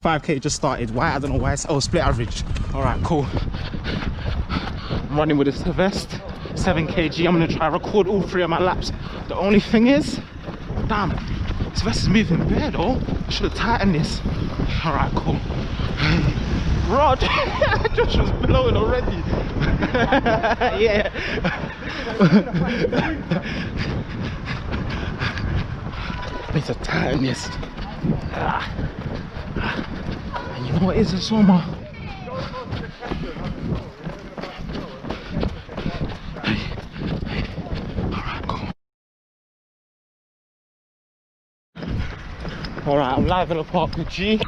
5k just started. Why? I don't know why. Oh, split average. All right, cool. I'm running with this vest, 7 kg. I'm gonna try record all 3 of my laps. The only thing is, damn, this vest is moving bare though. I should have tightened this. All right, cool. Rod, Josh was blowing already. Yeah. Need to tighten this. And you know what is a summer? Alright, I'm live in the park with G.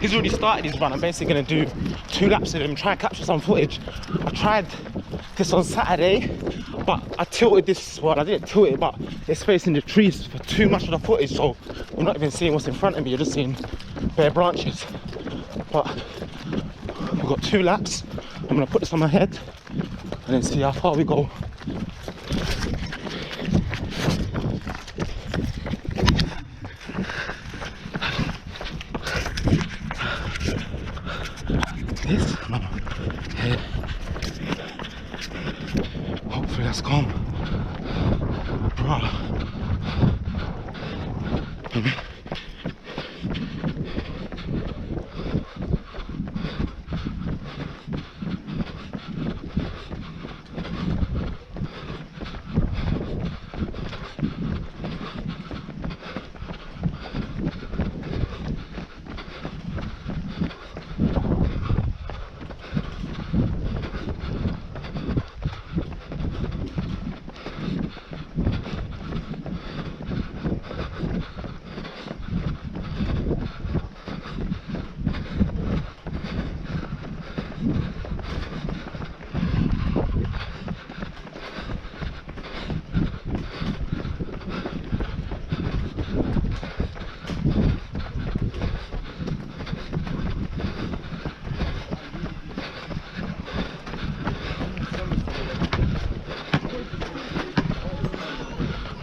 He's already started his run. I'm basically going to do 2 laps with him, try and capture some footage. I tried this on Saturday, but I tilted this, well, I didn't tilt it, but it's facing the trees for too much of the footage, so you're not even seeing what's in front of me, you're just seeing bare branches. But we've got 2 laps. I'm going to put this on my head and then see how far we go. This? No. Head. Hopefully that's calm. Bruh.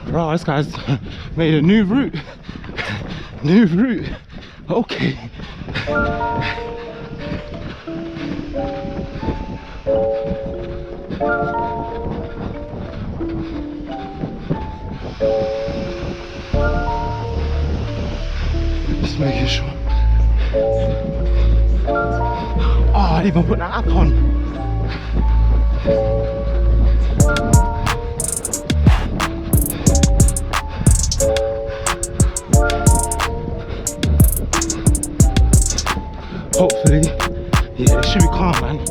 Bro, this guy's made a new route. New route. Okay. Just making sure. Oh, I didn't even put that app on. Hopefully, yeah, it should be calm, man.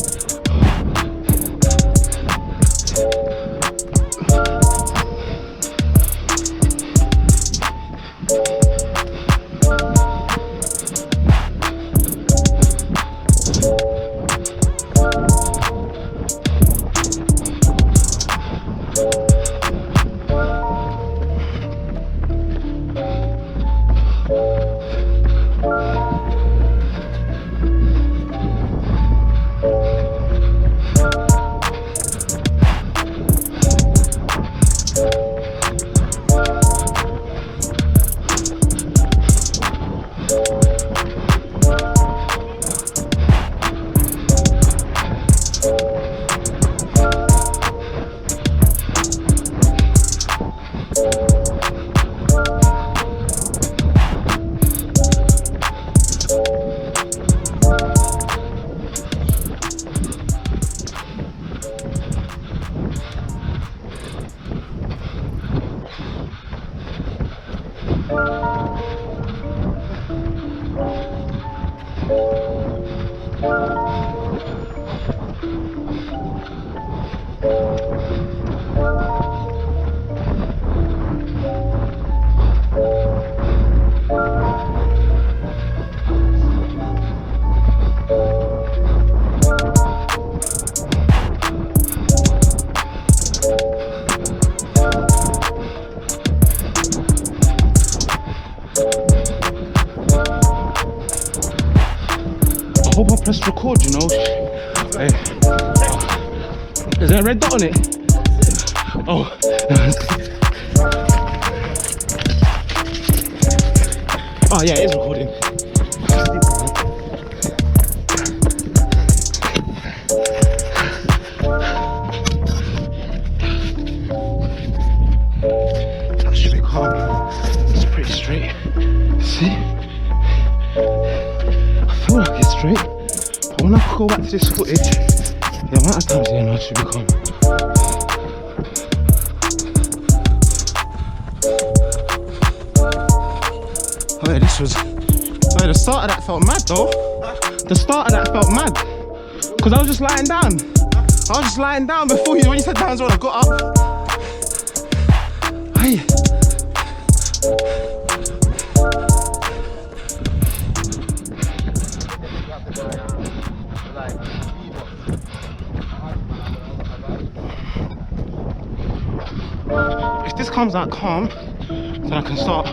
hope I pressed record, you know. Hey. Is there a red dot on it? Oh. Oh yeah, it is recording. That should be calm. It's pretty straight. See? I feel like it's straight. But when I go back to this footage, the amount of times here now it should be calm. Oh yeah, this was... Oh yeah, the start of that felt mad though. The start of that felt mad. Because I was just lying down. I was just lying down before you, when you said down zone, I got up. Hey. If this comes out calm, then I can start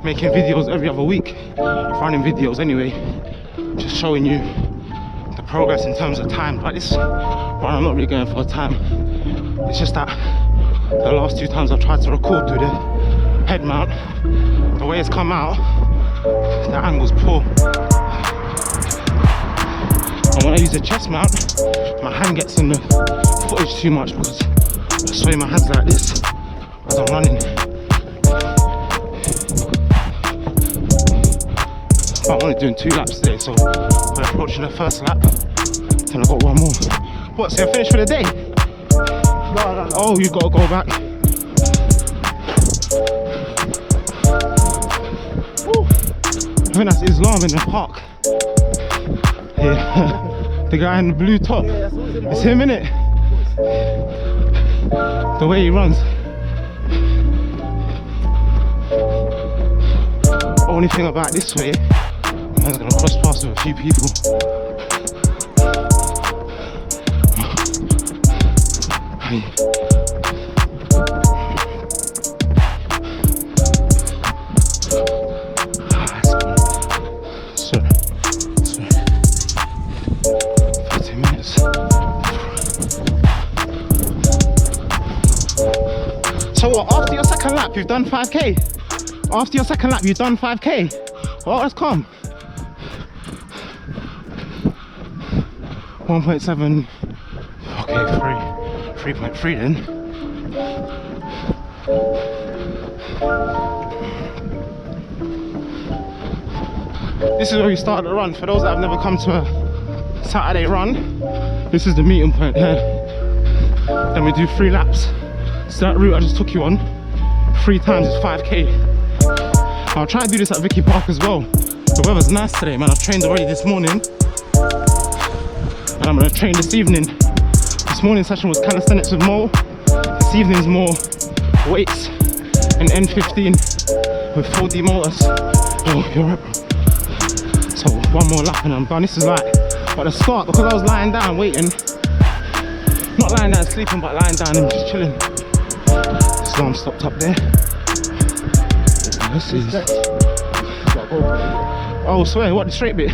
making videos every other week. Running videos anyway. Just showing you the progress in terms of time. Like this run, I'm not really going for a time. It's just that the last 2 times I've tried to record through the head mount, the way it's come out, the angle's poor. And when I use the chest mount, my hand gets in the footage too much because I sway my hands like this as I'm running. I'm only doing 2 laps today, so we're approaching the first lap. Then I've got 1 more. What, so you're finished for the day? No. Oh, you gotta go back. Woo. I think that's Islam in the park. Yeah, the guy in the blue top. It's him, innit? The way he runs. Only thing about this way, man's gonna cross paths with a few people. Hey. So 30 minutes. So what, after your second lap you've done 5k? After your second lap you've done 5k? Oh, that's calm. 1.7. Okay, 3.3 then. This is where we started the run. For those that have never come to a Saturday run, this is the meeting point here. Then we do 3 laps. So that route I just took you on, 3 times is 5k. I'll try and do this at Vicky Park as well. The weather's nice today, man. I've trained already this morning. And I'm gonna train this evening. This morning session was calisthenics with Mo. This evening's more weights and N15 with 4D motors. Oh, you're right, bro. So 1 more lap and I'm done. This is like, at the start, because I was lying down waiting. Not lying down sleeping, but lying down and just chilling. This alarm stopped up there. This is... Oh, swear, what, the straight bit?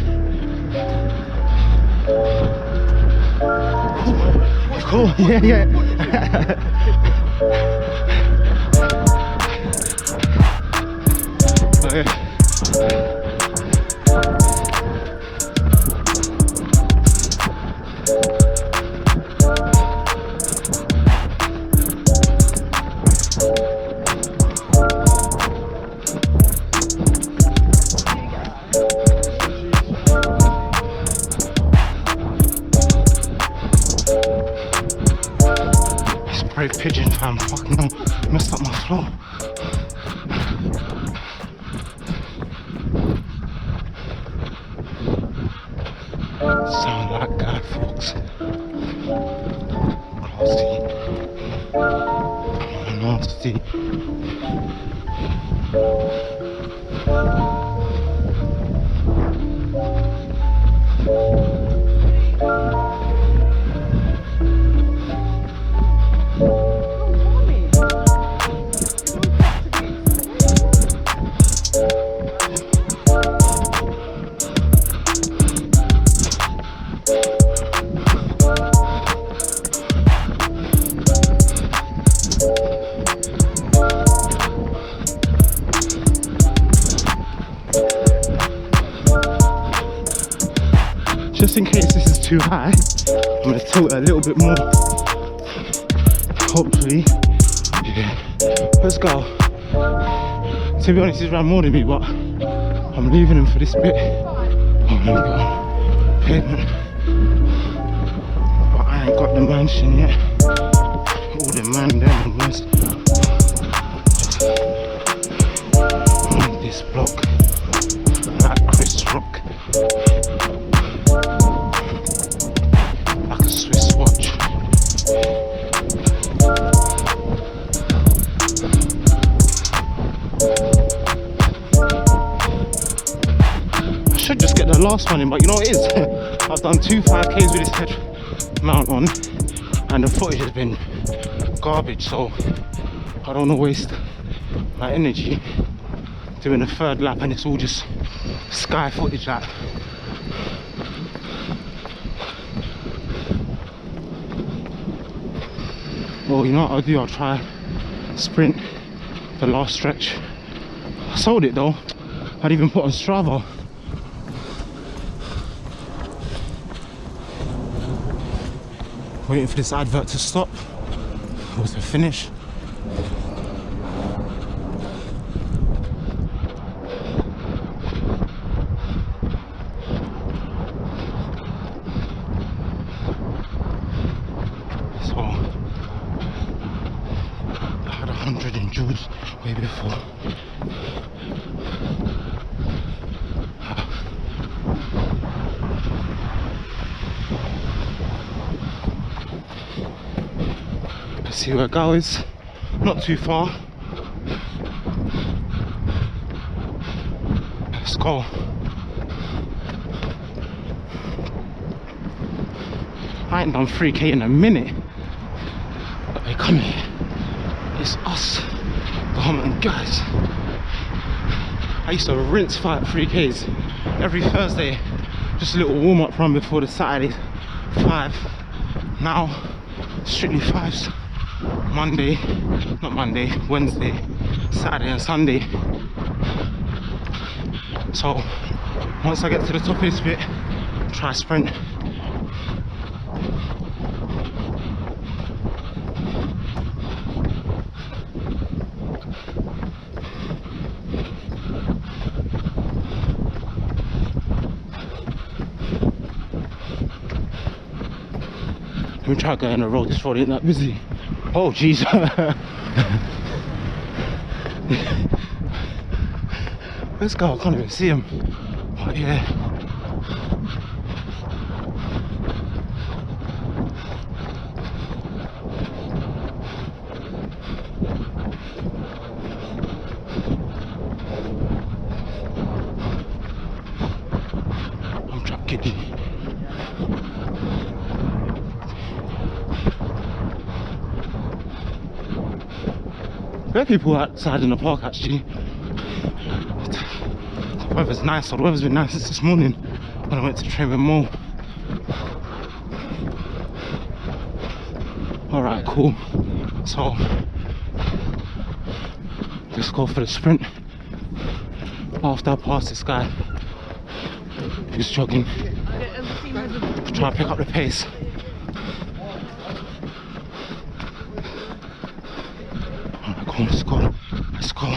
Cool, yeah. Okay. Brave pigeon fam, fucking hell, messed up my flow. Sound like Guy Fawkes. Classy. Nasty. Just in case this is too high, I'm gonna tilt it a little bit more. Hopefully, yeah. Let's go. To be honest, he's ran more than me, but I'm leaving him for this bit. I'm gonna go pavement, but I ain't got the mansion yet. All the man there and was on this block, like Chris Rock, like a Swiss watch. I should just get the last one in, but you know what it is? I've done 2 5Ks with this head mount on, and the footage has been garbage, so I don't want to waste my energy doing a 3rd lap and it's all just sky footage like. Well, you know what I'll do, I'll try sprint the last stretch. I sold it though, I'd even put on Strava. Waiting for this advert to stop or to finish. So I had 100 in Jude's way before. Let's see where Gal is. Not too far. Let's go. I ain't done 3K in a minute. But they come here. It's us, the Homerton guys. I used to rinse fight 3Ks every Thursday. Just a little warm-up run before the Saturday 5. Now, strictly 5s. Wednesday, Saturday and Sunday. So once I get to the top of this bit, try sprint. Let me try going on the road. This road ain't that busy. Oh jeez. Let's go, I can't even see him. But yeah. I'm trap kidding. There are people outside in the park actually. The weather's nice, or the weather's been nice since this morning when I went to train with Mo. Alright, cool. So let's go for the sprint. After I pass this guy who's jogging, try and pick up the pace. Let's go, let's go.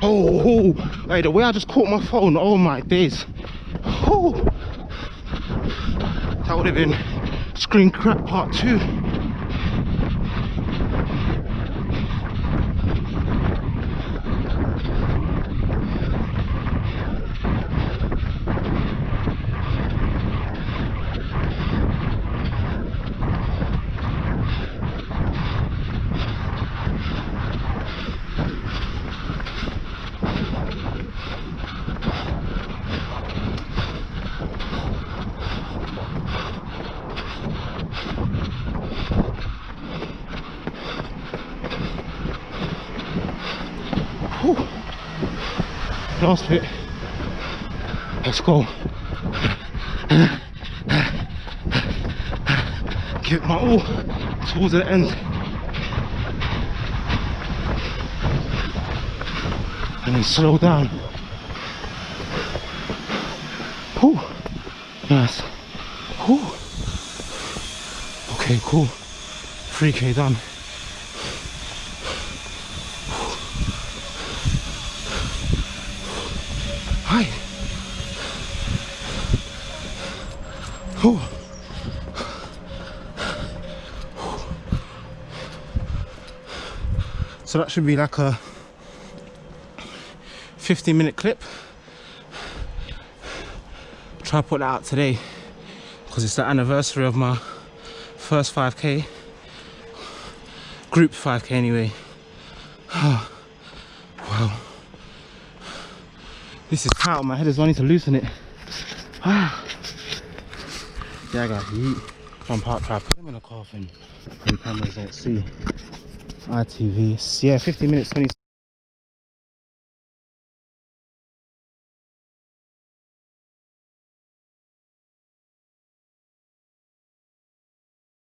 Oh, hey, the way I just caught my phone, oh my days. Oh, that would have been screen crack part 2. Last bit. Let's go. give it my all towards the end. And then slow down. Whew. Nice. Whew. Okay, cool. 3K done. Hi. Whew. So that should be like a 15-minute clip. Try to put that out today because it's the anniversary of my first 5K, group 5K anyway. Wow, this is tight on my head as well. I need to loosen it. Yeah, I got heat. Come park, try to put them in a coffin. The cameras don't see. ITV. Yeah, 15 minutes, 20